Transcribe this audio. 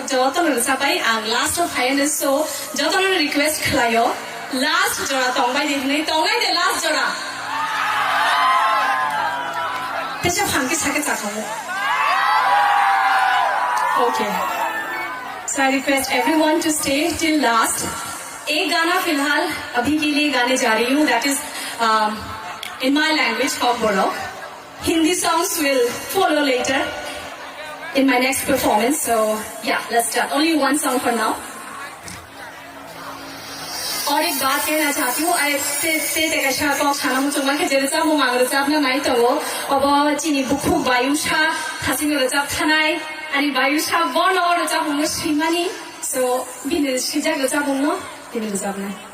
joton sabai ang last of highness so joton request khlayo last jora tongbai dikhnai tongai de last jora techa phangki sake chakhamo okay so I request everyone to stay till last एक गाना फिलहाल अभी के लिए गाने जा रही हूँ that is in my language kokborok Hindi songs will follow later in my next performance so yeah let's start only one song for now और एक बात कहना चाहती हूँ ते तेगाशा को खाना मुझे के जेरचा वो मांग रचा अपना माइट तो वो अब चीनी बुखु बायुशा थासिंग रचा थानाई अनि बायुशा बन और रचा बुंग श्रीमानी so बिन शिजा रचा बुंग बिन रचा अपना